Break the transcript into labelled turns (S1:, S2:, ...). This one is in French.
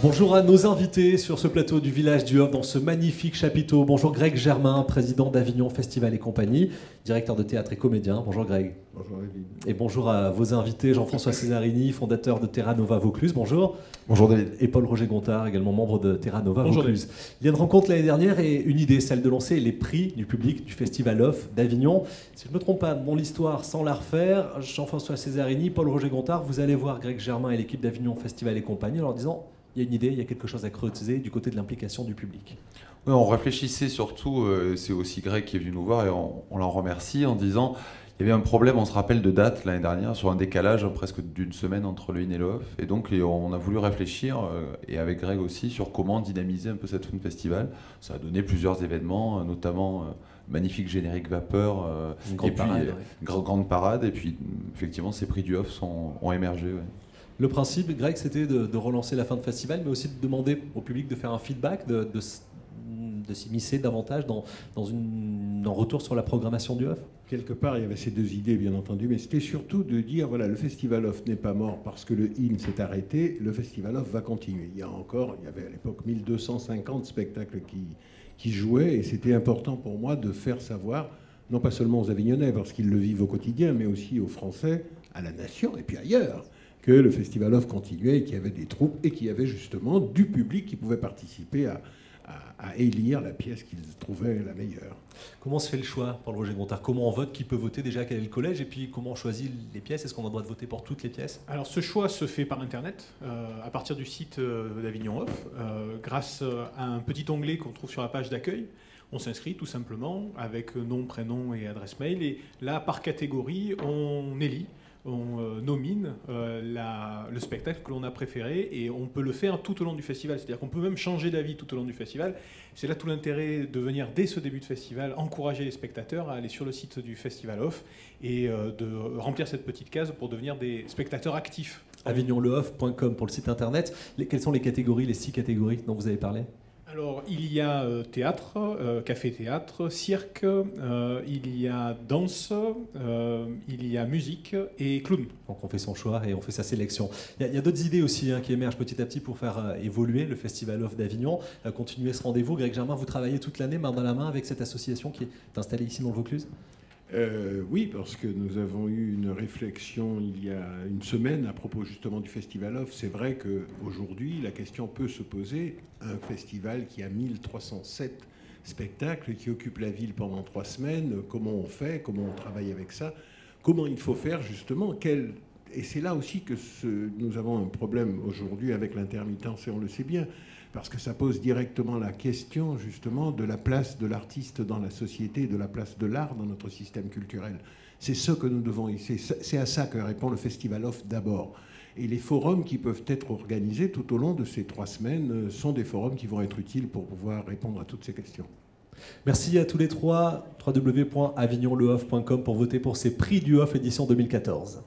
S1: Bonjour à nos invités sur ce plateau du village du Hof dans ce magnifique chapiteau. Bonjour Greg Germain, président d'Avignon Festival et compagnie, directeur de théâtre et comédien. Bonjour Greg.
S2: Bonjour David.
S1: Et bonjour à vos invités, Jean-François Cesarini, fondateur de Terra Nova Vaucluse. Bonjour.
S2: Bonjour David.
S1: Et Paul-Roger Gontard, également membre de Terra Nova
S3: Bonjour
S1: Vaucluse. Il y a une rencontre l'année dernière et une idée, celle de lancer les prix du public du Festival Hof d'Avignon. Si je ne me trompe pas, mon l'histoire sans la refaire, Jean-François Cesarini, Paul-Roger Gontard, vous allez voir Greg Germain et l'équipe d'Avignon Festival et compagnie en leur disant il y a une idée, il y a quelque chose à creuser du côté de l'implication du public.
S4: Oui, on réfléchissait surtout, c'est aussi Greg qui est venu nous voir et on l'en remercie en disant il y avait un problème, on se rappelle de date l'année dernière, sur un décalage presque d'une semaine entre le IN et le Hof. Et donc on a voulu réfléchir, et avec Greg aussi, sur comment dynamiser un peu cette fin de festival. Ça a donné plusieurs événements, notamment magnifique générique vapeur,
S1: Une grande parade, ouais.
S4: grande parade, et puis effectivement ces prix du Hof ont émergé. Ouais.
S1: Le principe, Greg, c'était de relancer la fin de festival, mais aussi de demander au public de faire un feedback, de s'immiscer davantage dans un retour sur la programmation du Hof.
S2: Quelque part, il y avait ces deux idées, bien entendu, mais c'était surtout de dire, voilà, le Festival Hof n'est pas mort parce que le IN s'est arrêté, le Festival Hof va continuer. Il y avait à l'époque 1250 spectacles qui jouaient, et c'était important pour moi de faire savoir, non pas seulement aux Avignonnais, parce qu'ils le vivent au quotidien, mais aussi aux Français, à la nation, et puis ailleurs, que le Festival Hof continuait et qu'il y avait des troupes et qu'il y avait justement du public qui pouvait participer à élire la pièce qu'ils trouvaient la meilleure.
S1: Comment se fait le choix, Paul-Roger Gontard? Comment on vote? Qui peut voter déjà? Quel est le collège? Et puis comment on choisit les pièces? Est-ce qu'on a le droit de voter pour toutes les pièces?
S3: Alors ce choix se fait par Internet, à partir du site d'Avignon Hof, grâce à un petit onglet qu'on trouve sur la page d'accueil. On s'inscrit tout simplement avec nom, prénom et adresse mail. Et là, par catégorie, on élit. On nomine le spectacle que l'on a préféré et on peut le faire tout au long du festival. C'est-à-dire qu'on peut même changer d'avis tout au long du festival. C'est là tout l'intérêt de venir dès ce début de festival encourager les spectateurs à aller sur le site du Festival Hof et de remplir cette petite case pour devenir des spectateurs actifs.
S1: avignonlehof.com pour le site internet. Quelles sont les catégories, les 6 catégories dont vous avez parlé?
S3: Alors, il y a théâtre, café-théâtre, cirque, il y a danse, il y a musique et clown.
S1: Donc on fait son choix et on fait sa sélection. Il y a d'autres idées aussi qui émergent petit à petit pour faire évoluer le Festival Hof d'Avignon, continuer ce rendez-vous. Greg Germain, vous travaillez toute l'année main dans la main avec cette association qui est installée ici dans le Vaucluse?
S2: Oui, parce que nous avons eu une réflexion il y a une semaine à propos justement du Festival Hof. C'est vrai qu'aujourd'hui, la question peut se poser. Un festival qui a 1307 spectacles, qui occupe la ville pendant 3 semaines, comment on fait, comment on travaille avec ça, comment il faut faire justement, et c'est là aussi que nous avons un problème aujourd'hui avec l'intermittence, et on le sait bien, parce que ça pose directement la question justement de la place de l'artiste dans la société, de la place de l'art dans notre système culturel. C'est ce que nous devons, c'est à ça que répond le Festival Hof d'abord. Et les forums qui peuvent être organisés tout au long de ces 3 semaines sont des forums qui vont être utiles pour pouvoir répondre à toutes ces questions.
S1: Merci à tous les trois. www.avignonlehof.com pour voter pour ces prix du Hof édition 2014.